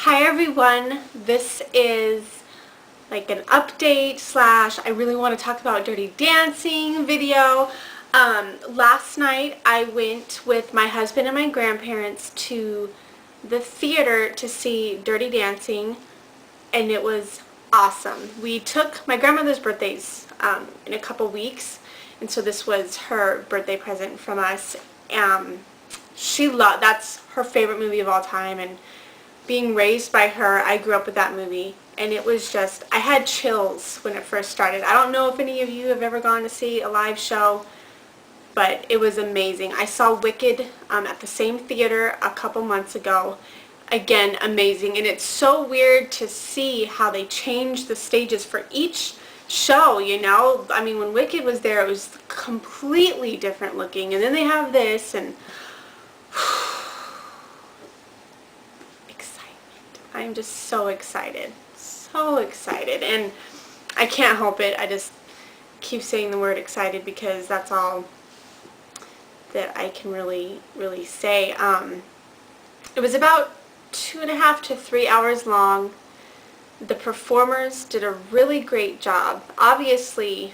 Hi everyone, this is like an update slash I really want to talk about Dirty Dancing video. Last night I went with my husband and my grandparents to the theater to see Dirty Dancing, and it was awesome. We took my grandmother's birthdays in a couple weeks, and so this was her birthday present from us. That's her favorite movie of all time, and being raised by her, I grew up with that movie, and it was just, I had chills when it first started. I don't know if any of you have ever gone to see a live show, but it was amazing. I saw Wicked at the same theater a couple months ago. Again, amazing, and it's so weird to see how they changed the stages for each show, you know? I mean, when Wicked was there, it was completely different looking, and then they have this, and I'm just so excited, and I can't help it. I just keep saying the word excited because that's all that I can really say. It was about 2.5 to 3 hours long. The performers did a really great job. Obviously,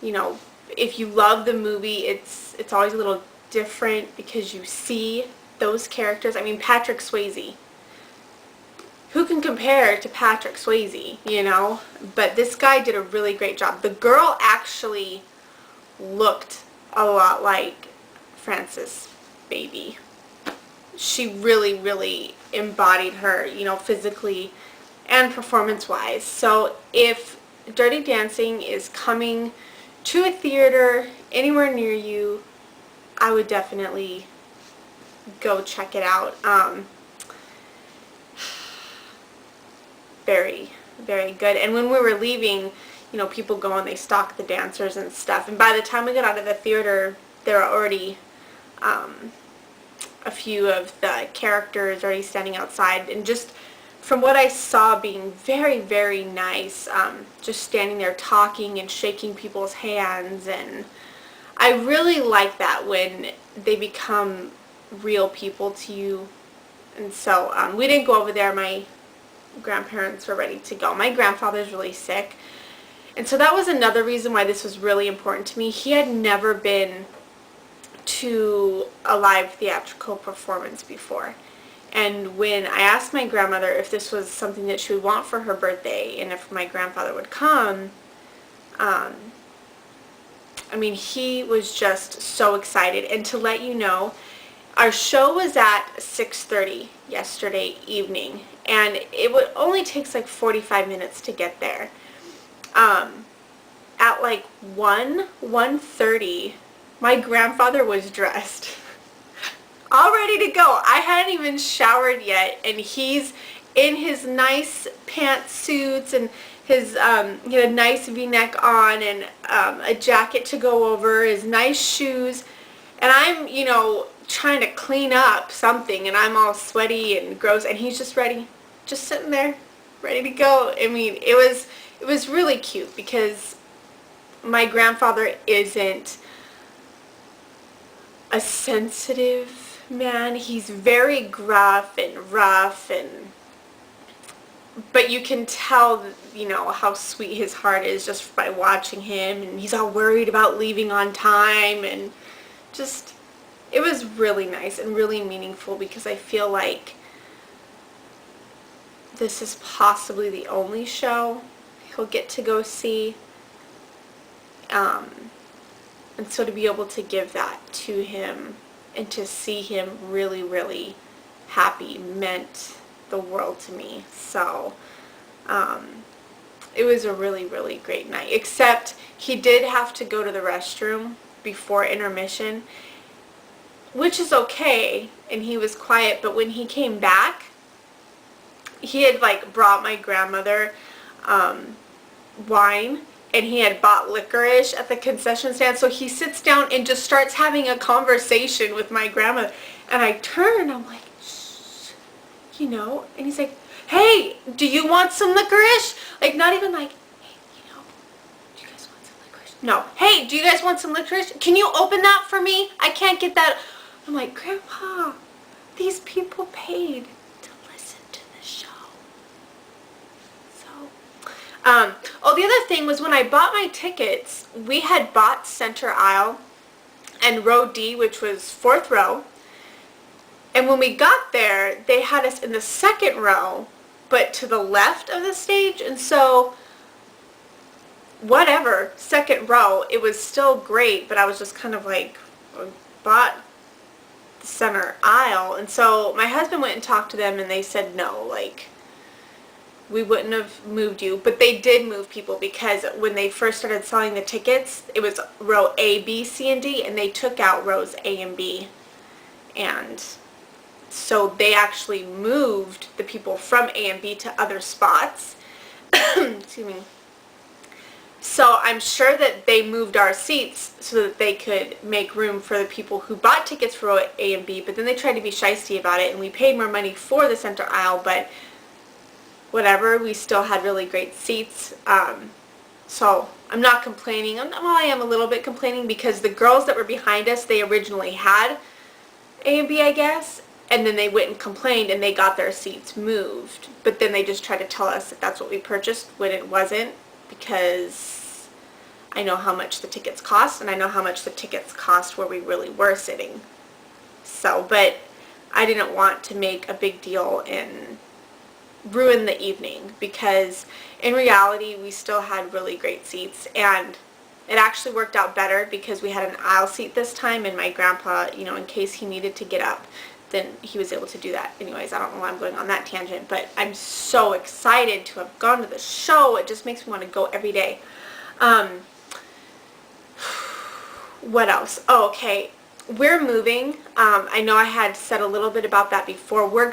you know, if you love the movie, it's always a little different because you see those characters. I mean, Patrick Swayze. Who can compare to Patrick Swayze, you know? But this guy did a really great job. The girl actually looked a lot like Frances Baby. She really embodied her, you know, physically and performance-wise. So if Dirty Dancing is coming to a theater anywhere near you, I would definitely go check it out. Very good. And when we were leaving, you know, people go and they stalk the dancers and stuff. And by the time we got out of the theater, there were already a few of the characters already standing outside. And just from what I saw, being very nice, just standing there talking and shaking people's hands. And I really like that when they become real people to you. And so we didn't go over there. My grandparents were ready to go. My grandfather's really sick, and so that was another reason why this was really important to me. He had never been to a live theatrical performance before, and when I asked my grandmother if this was something that she would want for her birthday and if my grandfather would come, I mean, he was just so excited. And to let you know, our show was at 6:30 yesterday evening, and it would only takes like 45 minutes to get there. At like 1:30, my grandfather was dressed, all ready to go. I hadn't even showered yet, and he's in his nice pantsuits and his he had a nice V-neck on and a jacket to go over, his nice shoes, and I'm, you know, trying to clean up something, and I'm all sweaty and gross, and he's just ready, just sitting there ready to go. I mean, it was really cute because my grandfather isn't a sensitive man. He's very gruff and rough, but you can tell, you know, how sweet his heart is just by watching him, and he's all worried about leaving on time, and just, it was really nice and really meaningful because I feel like this is possibly the only show he'll get to go see. And so to be able to give that to him and to see him really happy meant the world to me. So it was a really great night, except he did have to go to the restroom before intermission, which is okay, and he was quiet. But when he came back, he had like brought my grandmother wine, and he had bought licorice at the concession stand. So he sits down and just starts having a conversation with my grandmother, and I turn and I'm like, shh, you know, and he's like, hey, do you want some licorice? Like, not even like, hey, you know, do you guys want some licorice? No, hey, do you guys want some licorice? Can you open that for me? I can't get that. I'm like, Grandpa, these people paid to listen to this show. Oh, the other thing was when I bought my tickets, we had bought center aisle and row D, which was 4th row. And when we got there, they had us in the 2nd row, but to the left of the stage. And so, whatever, 2nd row, it was still great, but I was just kind of like, bought the center aisle. And so my husband went and talked to them, and they said no, like, we wouldn't have moved you. But they did move people, because when they first started selling the tickets, it was row A, B, C, and D, and they took out rows A and B. And so they actually moved the people from A and B to other spots. Excuse me. So I'm sure that they moved our seats so that they could make room for the people who bought tickets for row A and B, but then they tried to be shiesty about it, and we paid more money for the center aisle, but whatever, we still had really great seats. So I'm not complaining. Well, I am a little bit complaining, because the girls that were behind us, they originally had A and B, I guess, and then they went and complained, and they got their seats moved. But then they just tried to tell us that that's what we purchased when it wasn't, because I know how much the tickets cost, and I know how much the tickets cost where we really were sitting. So, but I didn't want to make a big deal and ruin the evening, because in reality we still had really great seats, and it actually worked out better because we had an aisle seat this time, and my grandpa, you know, in case he needed to get up, then he was able to do that. Anyways, I don't know why I'm going on that tangent, but I'm so excited to have gone to the show. It just makes me want to go every day. What else? Oh, okay. We're moving. I know I had said a little bit about that before. We're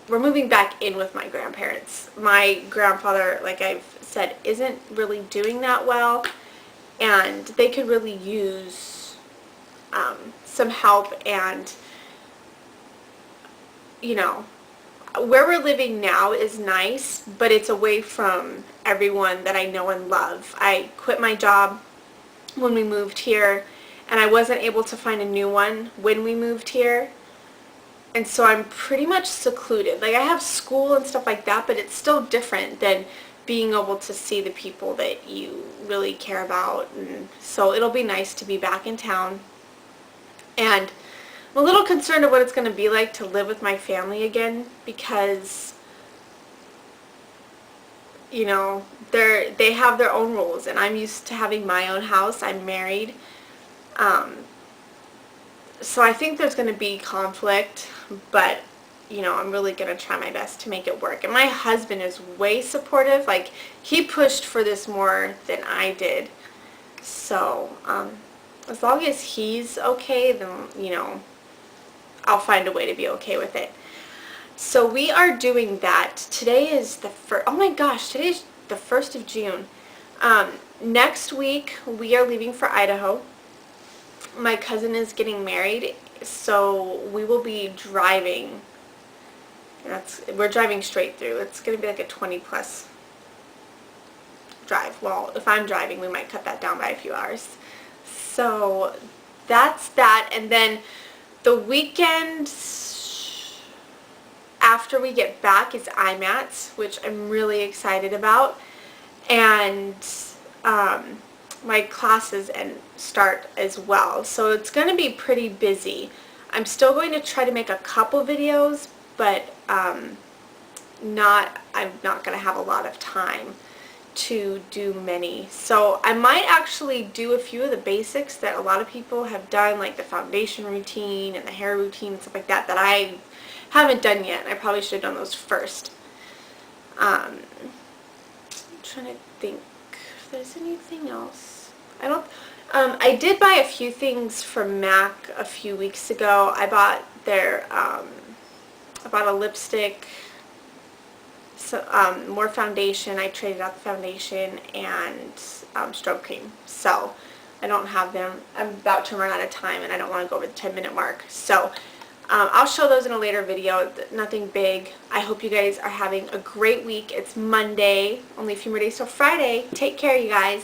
moving back in with my grandparents. My grandfather, like I've said, isn't really doing that well, and they could really use some help. And you know, where we're living now is nice, but it's away from everyone that I know and love. I quit my job when we moved here, and I wasn't able to find a new one when we moved here, and so I'm pretty much secluded. Like, I have school and stuff like that, but it's still different than being able to see the people that you really care about. And so it'll be nice to be back in town, and I'm a little concerned of what it's going to be like to live with my family again, because, you know, they have their own rules, and I'm used to having my own house. I'm married. So I think there's going to be conflict, but, you know, I'm really going to try my best to make it work. And my husband is way supportive. Like, he pushed for this more than I did. So, as long as he's okay, then, you know, I'll find a way to be okay with it. So we are doing that. Today is the first, oh my gosh, today is the 1st of June. Next week we are leaving for Idaho. My cousin is getting married, so we will be driving. We're driving straight through. It's going to be like a 20+ drive. Well, if I'm driving, we might cut that down by a few hours. So that's that. And then the weekend after we get back is IMATS, which I'm really excited about. And my classes start as well. So it's going to be pretty busy. I'm still going to try to make a couple videos, but I'm not going to have a lot of time to do many. So I might actually do a few of the basics that a lot of people have done, like the foundation routine and the hair routine and stuff like that, that I haven't done yet. I probably should have done those first. I'm trying to think if there's anything else. I did buy a few things from MAC a few weeks ago. I bought I bought a lipstick, more foundation. I traded out the foundation, and strobe cream. So I don't have them. I'm about to run out of time, and I don't want to go over the 10-minute mark. So I'll show those in a later video. Nothing big. I hope you guys are having a great week. It's Monday. Only a few more days till Friday. Take care, you guys.